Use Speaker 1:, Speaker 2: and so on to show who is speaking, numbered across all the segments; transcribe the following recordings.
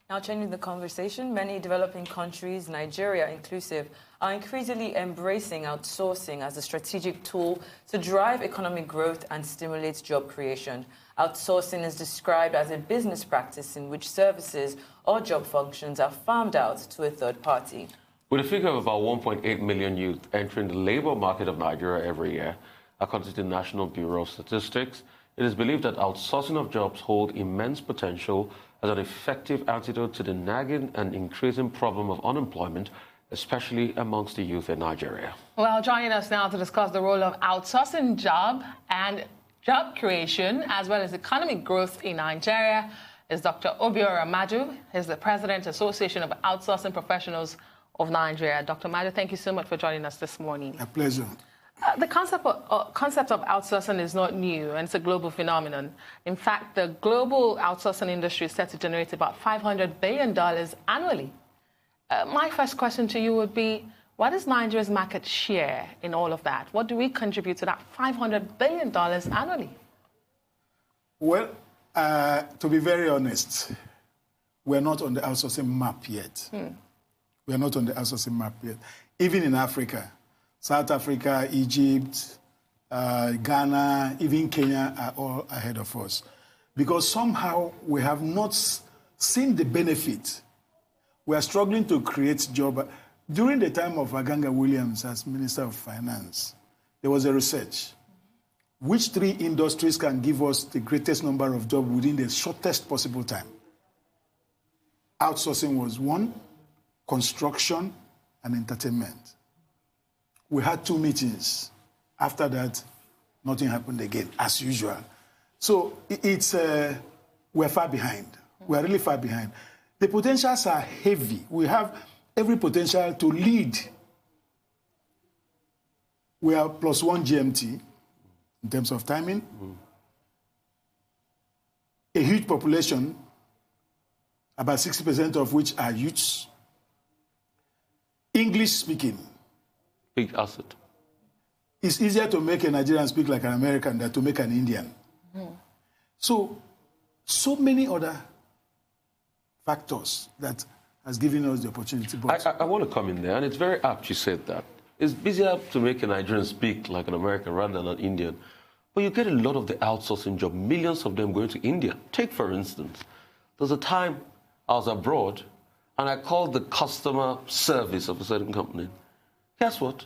Speaker 1: Now, changing the conversation, many developing countries, Nigeria inclusive, are increasingly embracing outsourcing as a strategic tool to drive economic growth and stimulate job creation. Outsourcing is described as a business practice in which services or job functions are farmed out to a third party.
Speaker 2: With a figure of about 1.8 million youth entering the labor market of Nigeria every year, according to the National Bureau of Statistics, it is believed that outsourcing of jobs hold immense potential as an effective antidote to the nagging and increasing problem of unemployment, especially amongst the youth in Nigeria.
Speaker 3: Well, joining us now to discuss the role of outsourcing job and job creation, as well as economic growth in Nigeria, is Dr. Obiora Madu. He's the President, Association of Outsourcing Professionals of Nigeria. Dr. Madu, thank you so much for joining us this morning.
Speaker 4: A pleasure.
Speaker 3: The concept of outsourcing is not new, and it's a global phenomenon. In fact, the global outsourcing industry is set to generate about $500 billion annually. My first question to you would be, what is Nigeria's market share in all of that? What do we contribute to that $500 billion annually?
Speaker 4: Well, to be very honest, we're not on the outsourcing map yet. We're not on the outsourcing map yet. Even in Africa, South Africa, Egypt, Ghana, even Kenya are all ahead of us. Because somehow we have not seen the benefit. We are struggling to create jobs. During the time of Aganga Williams as Minister of Finance, there was a research. Which three industries can give us the greatest number of jobs within the shortest possible time? Outsourcing was one, construction, and entertainment. We had 2 meetings. After that, nothing happened again, as usual. So we're far behind. We're really far behind. The potentials are heavy. We have every potential to lead. We are +1 GMT in terms of timing. A huge population, about 60% of which are youths. English speaking.
Speaker 2: Big asset.
Speaker 4: It's easier to make a Nigerian speak like an American than to make an Indian. So many other factors that has given us the opportunity. But
Speaker 2: I want to come in there, and it's very apt you said that. It's easier to make a Nigerian speak like an American rather than an Indian. But you get a lot of the outsourcing job, millions of them going to India. Take, for instance, there's a time I was abroad, and I called the customer service of a certain company. Guess what?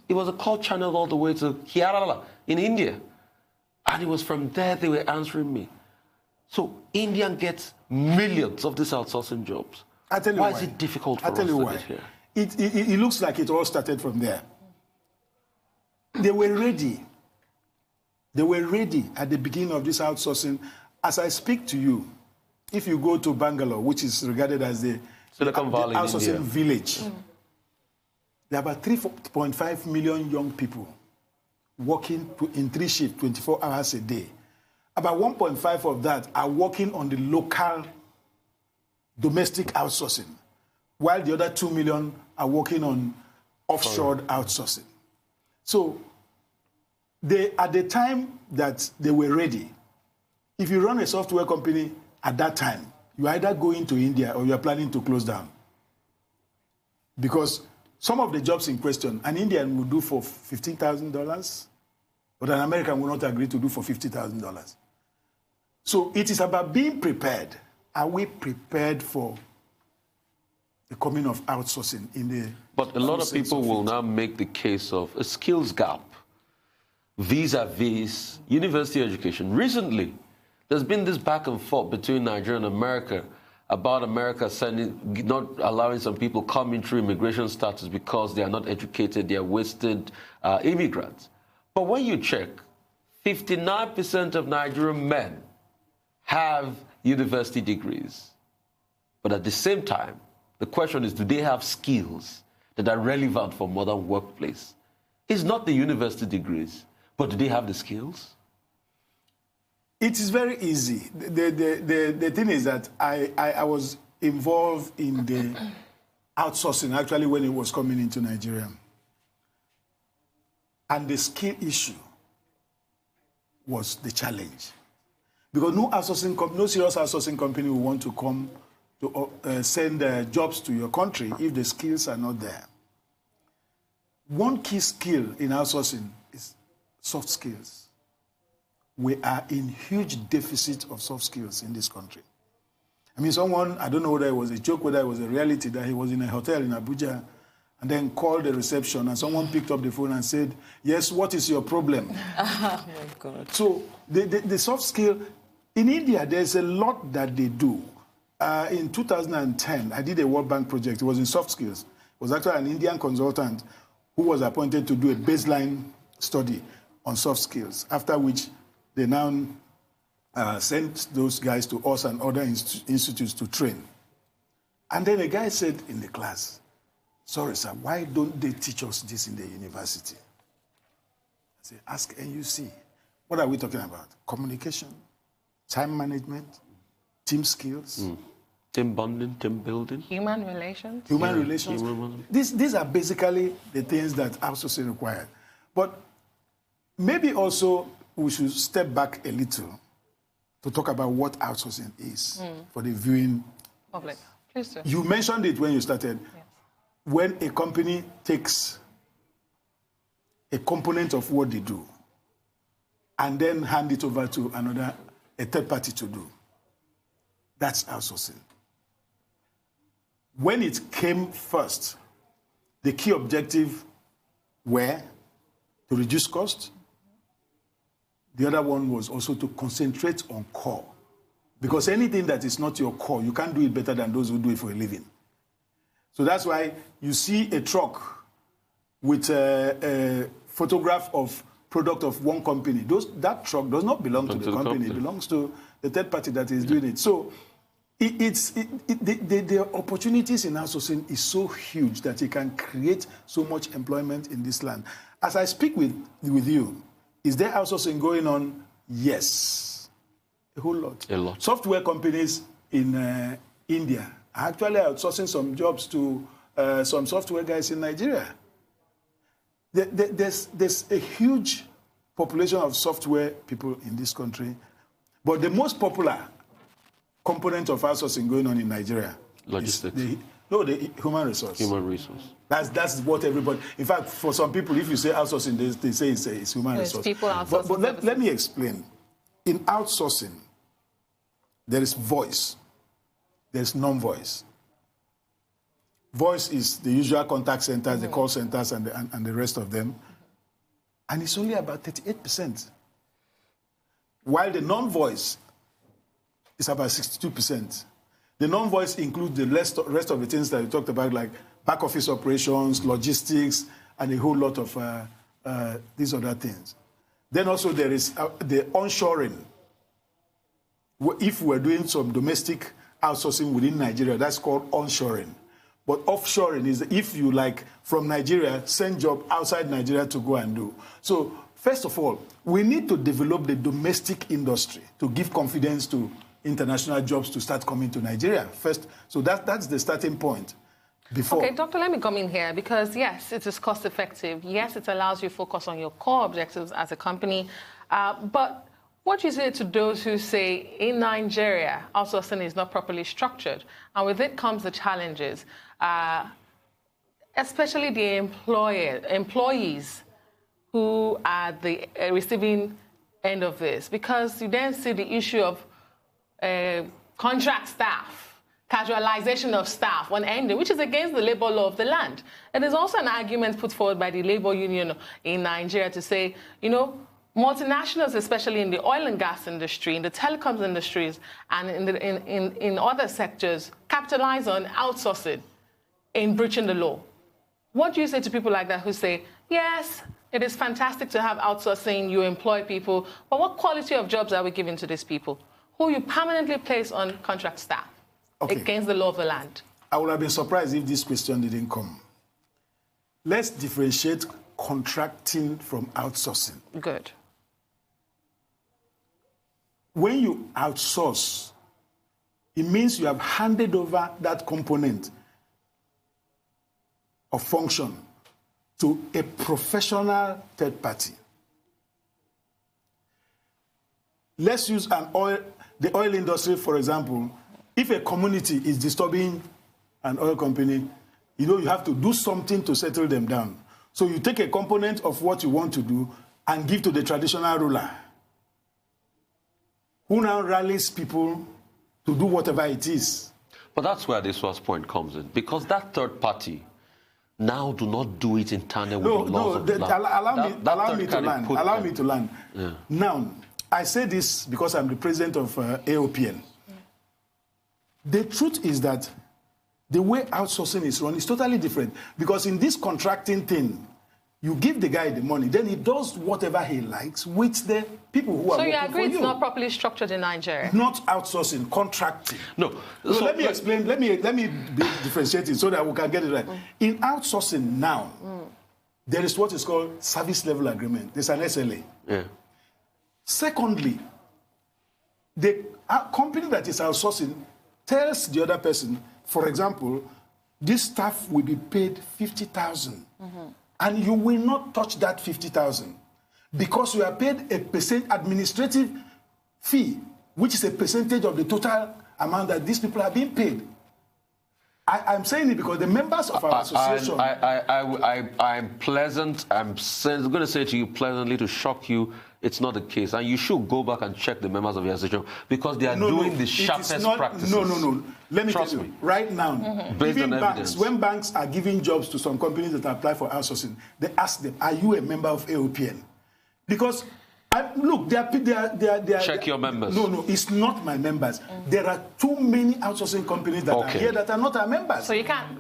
Speaker 2: It was a call channel all the way to Kerala in India. And it was from there they were answering me. So India gets millions of these outsourcing jobs.
Speaker 4: I tell you
Speaker 2: why is it difficult for us to get here?
Speaker 4: It looks like it all started from there. They were ready. They were ready at the beginning of this outsourcing. As I speak to you, if you go to Bangalore, which is regarded as the
Speaker 2: Silicon Valley
Speaker 4: outsourcing village, there are about 3.5 million young people working in 3 shifts, 24 hours a day. About 1.5 of that are working on the local domestic outsourcing, while the other 2 million are working on offshore outsourcing. So at the time that they were ready, if you run a software company at that time, you either go into India or you are planning to close down. Because some of the jobs in question, an Indian will do for $15,000, but an American will not agree to do for $50,000. So it is about being prepared. Are we prepared for the coming of outsourcing in the...
Speaker 2: But a lot of people will now make the case of a skills gap vis-a-vis university education. Recently, there's been this back and forth between Nigeria and America about America not allowing some people coming through immigration status because they are not educated, they are wasted immigrants. But when you check, 59% of Nigerian men have university degrees. But at the same time, the question is, do they have skills that are relevant for modern workplace? It's not the university degrees, but do they have the skills?
Speaker 4: It is very easy. The thing is that I was involved in the outsourcing actually when it was coming into Nigeria. And the skill issue was the challenge. Because no serious outsourcing company will want to come to send jobs to your country if the skills are not there. One key skill in outsourcing is soft skills. We are in huge deficit of soft skills in this country. I mean, someone, I don't know whether it was a joke, whether it was a reality, that he was in a hotel in Abuja and then called the reception and someone picked up the phone and said, yes, what is your problem?
Speaker 1: Oh, my God.
Speaker 4: So the soft skill, in India, there's a lot that they do. In 2010, I did a World Bank project. It was in soft skills. It was actually an Indian consultant who was appointed to do a baseline study on soft skills, after which they now sent those guys to us and other institutes to train. And then a guy said in the class, sorry, sir, why don't they teach us this in the university? I said, ask NUC. What are we talking about? Communication, time management, team skills.
Speaker 2: Team bonding, team building.
Speaker 3: Human relations.
Speaker 4: Human relations. These are basically the things that outsourcing requires. But maybe also we should step back a little to talk about what outsourcing is for the viewing
Speaker 3: public. Please do.
Speaker 4: You mentioned it when you started. Yes. When a company takes a component of what they do and then hand it over to a third party to do, that's outsourcing. When it came first, the key objective were to reduce cost. The other one was also to concentrate on core. Because anything that is not your core, you can't do it better than those who do it for a living. So that's why you see a truck with a photograph of product of one company. That truck does not belong to the company. It belongs to the third party that is doing it. So the opportunities in outsourcing is so huge that it can create so much employment in this land. As I speak with you, is there outsourcing going on? Yes. A whole lot.
Speaker 2: A lot.
Speaker 4: Software companies in India are actually outsourcing some jobs to some software guys in Nigeria. There's a huge population of software people in this country, but the most popular component of outsourcing going on in Nigeria
Speaker 2: logistics.
Speaker 4: The human resource.
Speaker 2: Human resource.
Speaker 4: That's what everybody. In fact, for some people, if you say outsourcing, they say it's human resource.
Speaker 3: People outsourcing.
Speaker 4: But let me explain. In outsourcing, there is voice. There is non-voice. Voice is the usual contact centers, the call centers, and the rest of them, and it's only about 38%. While the non-voice is about 62%. The non-voice includes the rest of the things that we talked about, like back office operations, logistics, and a whole lot of these other things. Then also there is the onshoring. If we're doing some domestic outsourcing within Nigeria, that's called onshoring. But offshoring is if you from Nigeria, send job outside Nigeria to go and do. So first of all, we need to develop the domestic industry to give confidence to international jobs to start coming to Nigeria first. So that's the starting point.
Speaker 3: Okay, Doctor, let me come in here because, yes, it is cost effective. Yes, it allows you to focus on your core objectives as a company. But what do you say to those who say in Nigeria, outsourcing is not properly structured? And with it comes the challenges, especially the employees who are the receiving end of this. Because you then see the issue of contract staff, casualization of staff when ending, which is against the labor law of the land. It is also an argument put forward by the labor union in Nigeria to say, multinationals, especially in the oil and gas industry, in the telecoms industries, and in other sectors, capitalize on outsourcing in breaching the law. What do you say to people like that who say, yes, it is fantastic to have outsourcing, you employ people, but what quality of jobs are we giving to these people who you permanently place on contract staff against the law of the land?
Speaker 4: I would have been surprised if this question didn't come. Let's differentiate contracting from outsourcing.
Speaker 3: Good.
Speaker 4: When you outsource, it means you have handed over that component of function to a professional third party. Let's use the oil industry, for example. if a community is disturbing an oil company, you have to do something to settle them down. So you take a component of what you want to do and give to the traditional ruler, who now rallies people to do whatever it is.
Speaker 2: But that's where this first point comes in, because that third party now do not do it in tandem with the laws of the land.
Speaker 4: Allow me to land.
Speaker 2: Yeah.
Speaker 4: Now, I say this because I'm the president of AOPN. The truth is that the way outsourcing is run is totally different, because in this contracting thing, you give the guy the money, then he does whatever he likes with the people who are working for you.
Speaker 3: So you agree it's not properly structured in Nigeria?
Speaker 4: Not outsourcing, contracting.
Speaker 2: No.
Speaker 4: So let me explain. Let me differentiate it so that we can get it right. In outsourcing now, there is what is called service level agreement. There's an SLA.
Speaker 2: Yeah.
Speaker 4: Secondly, the company that is outsourcing tells the other person, for example, this staff will be paid 50,000. And you will not touch that 50,000 because you are paid a administrative fee, which is a percentage of the total amount that these people are being paid. I'm saying it because the members of our association...
Speaker 2: I'm pleasant. I'm going to say to you pleasantly to shock you, it's not the case. And you should go back and check the members of your association because they are doing the sharpest practices.
Speaker 4: No. Let me tell you, right now,
Speaker 2: based on
Speaker 4: banks, when banks are giving jobs to some companies that apply for outsourcing, they ask them, are you a member of AOPN? Because... look, they are...
Speaker 2: Check your members.
Speaker 4: No, it's not my members. There are too many outsourcing companies that are here that are not our members.
Speaker 3: So you can't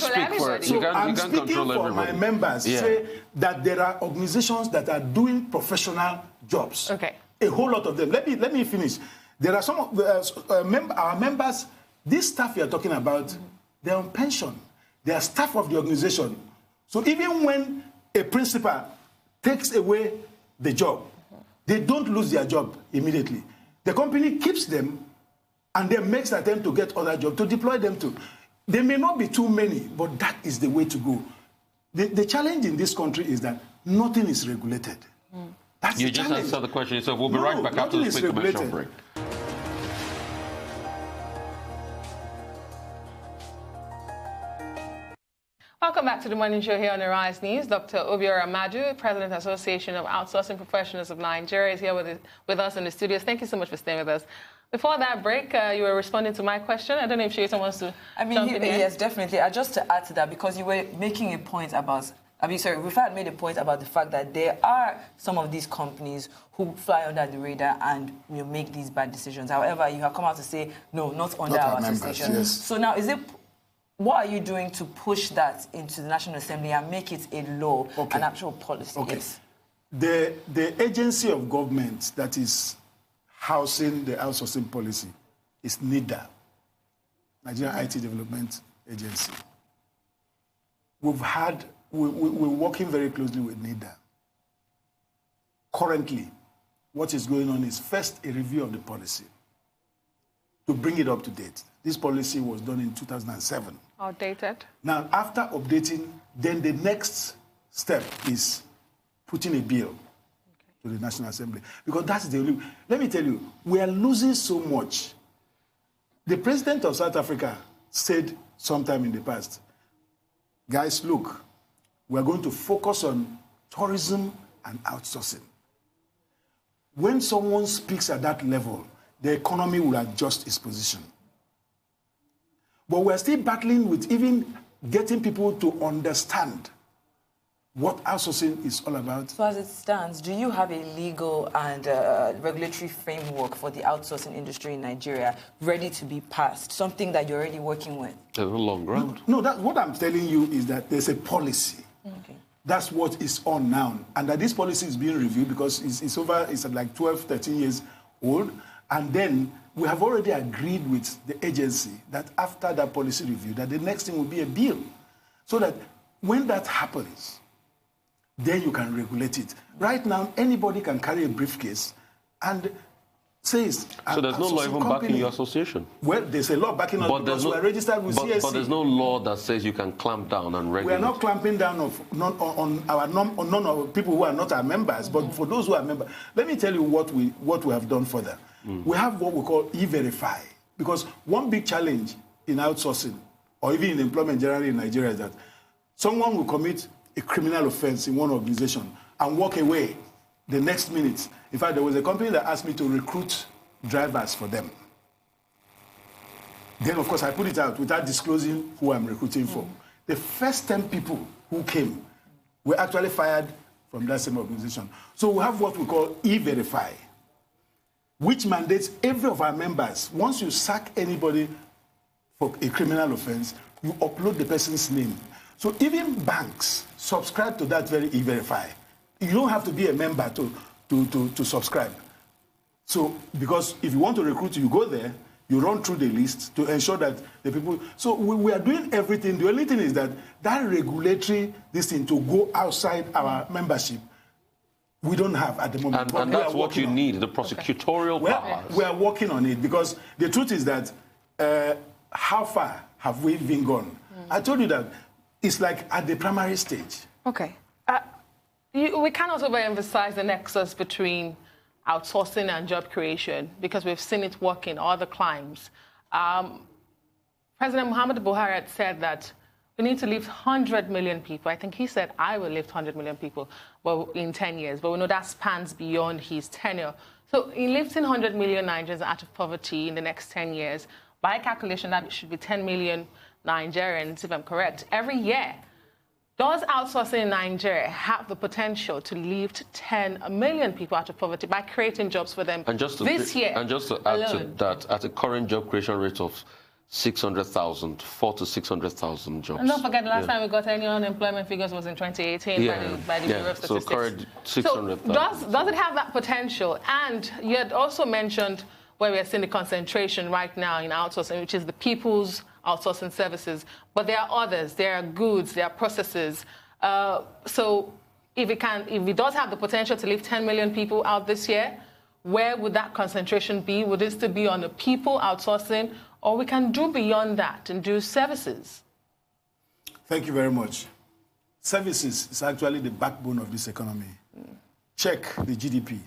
Speaker 2: speak for it.
Speaker 4: So I'm speaking for my members. Say that there are organizations that are doing professional jobs.
Speaker 3: Okay.
Speaker 4: A whole lot of them. Let me finish. There are some of our members. This staff you are talking about, they're on pension. They are staff of the organization. So even when a principal takes away the job, they don't lose their job immediately. The company keeps them and then makes an attempt to get other jobs, to deploy them to. There may not be too many, but that is the way to go. The challenge in this country is that nothing is regulated. That's
Speaker 2: you just answered the question, so we'll be right back after this quick commercial break.
Speaker 3: Welcome back to the Morning Show here on Arise News. Dr. Obiora Madu, President Association of Outsourcing Professionals of Nigeria, is here with us in the studios. Thank you so much for staying with us. Before that break, you were responding to my question. I don't know if Shaitan wants to jump in here.
Speaker 1: Yes, definitely. Just to add to that, because you were making a point about... Rufat made a point about the fact that there are some of these companies who fly under the radar and will make these bad decisions. However, you have come out to say, no, not under our association.
Speaker 4: Yes.
Speaker 1: So now, what are you doing to push that into the National Assembly and make it a law, an actual policy?
Speaker 4: Okay.
Speaker 1: Yes.
Speaker 4: The agency of government that is housing the outsourcing policy is NIDA, Nigerian IT Development Agency. We're working very closely with NIDA. Currently, what is going on is first a review of the policy to bring it up to date. This policy was done in 2007.
Speaker 3: Outdated.
Speaker 4: Now, after updating, then the next step is putting a bill to the National Assembly. Because that's the only... Let me tell you, we are losing so much. The president of South Africa said sometime in the past, guys, look, we're going to focus on tourism and outsourcing. When someone speaks at that level, the economy will adjust its position. But we're still battling with even getting people to understand what outsourcing is all about.
Speaker 1: So as it stands, do you have a legal and regulatory framework for the outsourcing industry in Nigeria ready to be passed, something that you're already working with?
Speaker 2: There's a long ground.
Speaker 4: No, what I'm telling you is that there's a policy.
Speaker 1: Okay.
Speaker 4: That's what is on now. And that this policy is being reviewed because it's like 12, 13 years old. And then we have already agreed with the agency that after that policy review, that the next thing will be a bill. So that when that happens, then you can regulate it. Right now, anybody can carry a briefcase and say...
Speaker 2: So there's no law even backing your association?
Speaker 4: Well, there's a law backing us because we are registered with CSC.
Speaker 2: But there's no law that says you can clamp down and regulate.
Speaker 4: We are not clamping down on none of people who are not our members, but for those who are members. Let me tell you what we have done further. We have what we call E-Verify. Because one big challenge in outsourcing, or even in employment generally in Nigeria, is that someone will commit a criminal offense in one organization and walk away the next minute. In fact, there was a company that asked me to recruit drivers for them. Then, of course, I put it out without disclosing who I'm recruiting for. The first 10 people who came were actually fired from that same organization. So we have what we call E-Verify, which mandates every of our members, once you sack anybody for a criminal offense, you upload the person's name. So even banks subscribe to that very E-Verify. You don't have to be a member to subscribe. So, because if you want to recruit, you go there, you run through the list to ensure that the people... So we are doing everything. The only thing is that regulatory, this thing to go outside our membership, we don't have at the moment.
Speaker 2: And that's what you need, the prosecutorial powers.
Speaker 4: We are working on it, because the truth is that how far have we been gone? I told you that it's like at the primary stage.
Speaker 3: Okay. We cannot overemphasize the nexus between outsourcing and job creation, because we've seen it work in other climes. President Muhammadu Buhari had said that we need to lift 100 million people. I think he said, I will lift 100 million people in 10 years. But we know that spans beyond his tenure. So in lifting 100 million Nigerians out of poverty in the next 10 years, by calculation, that should be 10 million Nigerians, if I'm correct, every year. Does outsourcing in Nigeria have the potential to lift 10 million people out of poverty by creating jobs for them this year?
Speaker 2: And just to add to that, at a current job creation rate of 600,000, 400,000 to 600,000 jobs.
Speaker 3: And don't forget, the last time we got any unemployment figures was in 2018 by the Bureau of Statistics.
Speaker 2: So current 600,000.
Speaker 3: So does it have that potential? And you had also mentioned where we are seeing the concentration right now in outsourcing, which is the people's outsourcing services. But there are others. There are goods. There are processes. So if it does have the potential to lift 10 million people out this year, where would that concentration be? Would it still be on the people outsourcing, or we can do beyond that and do services?
Speaker 4: Thank you very much. Services is actually the backbone of this economy. Check the GDP.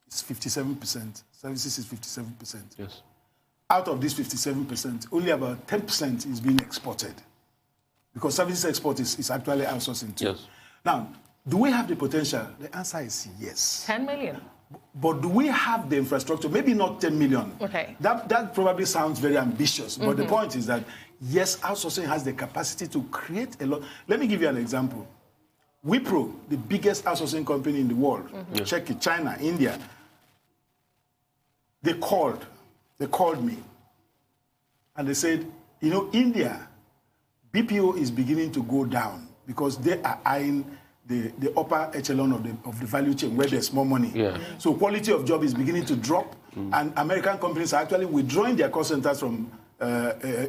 Speaker 4: It's 57%. Services is 57%.
Speaker 2: Yes.
Speaker 4: Out of this 57%, only about 10% is being exported. Because services export is actually outsourcing too.
Speaker 2: Yes.
Speaker 4: Now, do we have the potential? The answer is yes.
Speaker 3: 10 million.
Speaker 4: But do we have the infrastructure? Maybe not 10 million.
Speaker 3: Okay.
Speaker 4: That probably sounds very ambitious. But the point is that, yes, outsourcing has the capacity to create a lot. Let me give you an example. Wipro, the biggest outsourcing company in the world, check it, China, India, they called me and they said, you know, India, BPO is beginning to go down because they are eyeing the upper echelon of the value chain where there's more money.
Speaker 2: Yeah.
Speaker 4: So quality of job is beginning to drop, and American companies are actually withdrawing their call centers from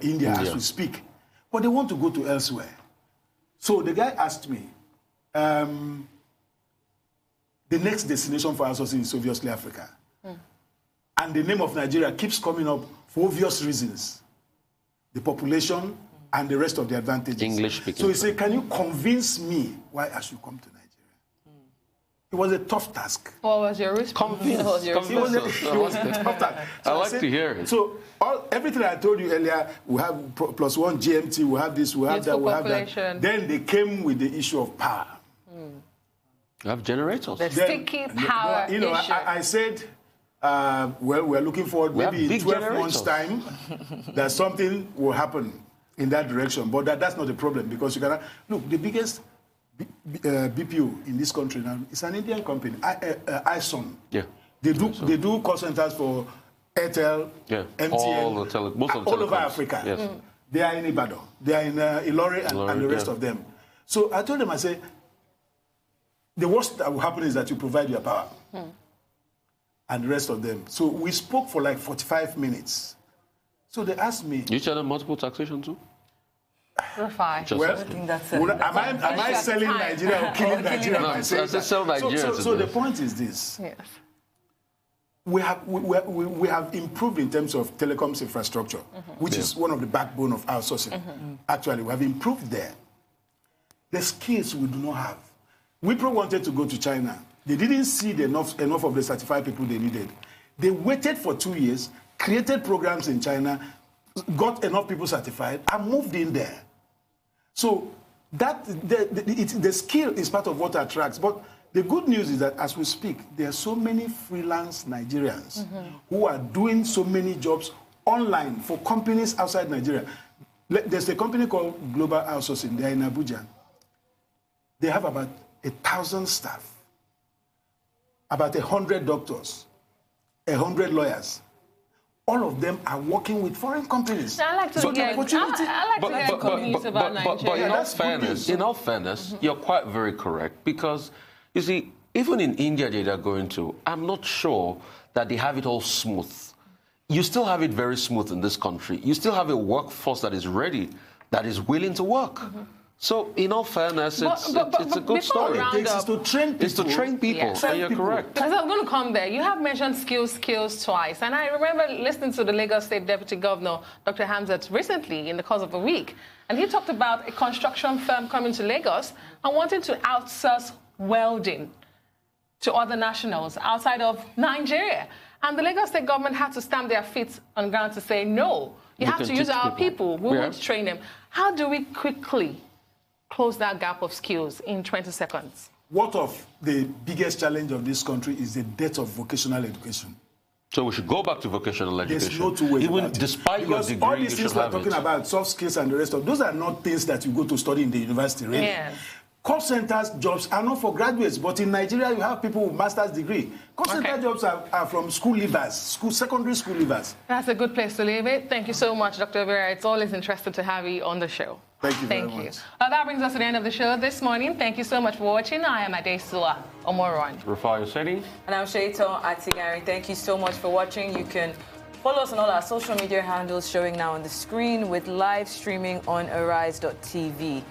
Speaker 4: India as we speak. But they want to go to elsewhere. So the guy asked me, the next destination for outsourcing is obviously Africa. And the name of Nigeria keeps coming up for obvious reasons. The population and the rest of the advantages.
Speaker 2: English speaking.
Speaker 4: So he said, can you convince me why I should come to Nigeria? It was a tough task.
Speaker 3: What was your response?
Speaker 4: It was a tough task. So
Speaker 2: I like to hear it.
Speaker 4: So everything I told you earlier, we have +1 GMT, we have this, we have that, we have that. Then they came with the issue of power.
Speaker 2: You have generators.
Speaker 3: The sticky power
Speaker 4: you know,
Speaker 3: issue.
Speaker 4: I said, well, we're looking forward maybe in 12 months' time that something will happen in that direction. But that's not the problem, because you can look, the biggest BPO in this country now is an Indian company, ISON.
Speaker 2: Yeah.
Speaker 4: They do call centers for Airtel, MTN, all over Africa.
Speaker 2: Yes.
Speaker 4: They are in Ibadan, they are in Ilori and the rest of them. So I told them, I said, the worst that will happen is that you provide your power. And the rest of them. So we spoke for like 45 minutes. So they asked me...
Speaker 2: You tell them multiple taxation too?
Speaker 3: Fine.
Speaker 4: Well, am I selling Nigeria or killing Nigeria?
Speaker 2: No, I said sell Nigeria.
Speaker 4: So the point is this.
Speaker 3: Yes.
Speaker 4: We have improved in terms of telecoms infrastructure, which is one of the backbone of outsourcing. Actually, we have improved there. The skills we do not have. Wipro wanted to go to China. They didn't see enough of the certified people they needed. They waited for 2 years, created programs in China, got enough people certified, and moved in there. So that the skill is part of what attracts. But the good news is that as we speak, there are so many freelance Nigerians who are doing so many jobs online for companies outside Nigeria. There's a company called Global Outsourcing. They're in Abuja. They have about 1,000 staff, about 100 doctors, 100 lawyers. All of them are working with foreign companies.
Speaker 3: I like to hear companies about Nigeria.
Speaker 2: But in all fairness, you're quite very correct, because, you see, even in India they're going to, I'm not sure that they have it all smooth. You still have it very smooth in this country. You still have a workforce that is ready, that is willing to work. So, in all fairness, it's a good story.
Speaker 4: It's to train people.
Speaker 2: It's to train people, and you're correct.
Speaker 3: Because I'm going to come there. You have mentioned skills twice. And I remember listening to the Lagos State Deputy Governor, Dr. Hamzat, recently in the course of a week. And he talked about a construction firm coming to Lagos and wanting to outsource welding to other nationals outside of Nigeria. And the Lagos State government had to stamp their feet on the ground to say, no, you have to use our people. We won't train them. How do we quickly close that gap of skills in 20 seconds?
Speaker 4: What of the biggest challenge of this country is the debt of vocational education.
Speaker 2: So we should go back to vocational education.
Speaker 4: There's no two ways
Speaker 2: Even
Speaker 4: about it.
Speaker 2: despite your degree,
Speaker 4: all these things we're talking about, soft skills and the rest of, those are not things that you go to study in the university, really.
Speaker 3: Yes.
Speaker 4: Call centers jobs are not for graduates, but in Nigeria you have people with master's degree. Call center jobs are from school leavers, secondary school leavers.
Speaker 3: That's a good place to leave it. Thank you so much, Dr. Obiora. It's always interesting to have you on the show.
Speaker 4: Thank you very much.
Speaker 3: That brings us to the end of the show this morning. Thank you so much for watching. I am Adesua Omoron.
Speaker 2: Rufai Oseni.
Speaker 1: And I'm Shaitan Atigari. Thank you so much for watching. You can follow us on all our social media handles showing now on the screen, with live streaming on arise.tv.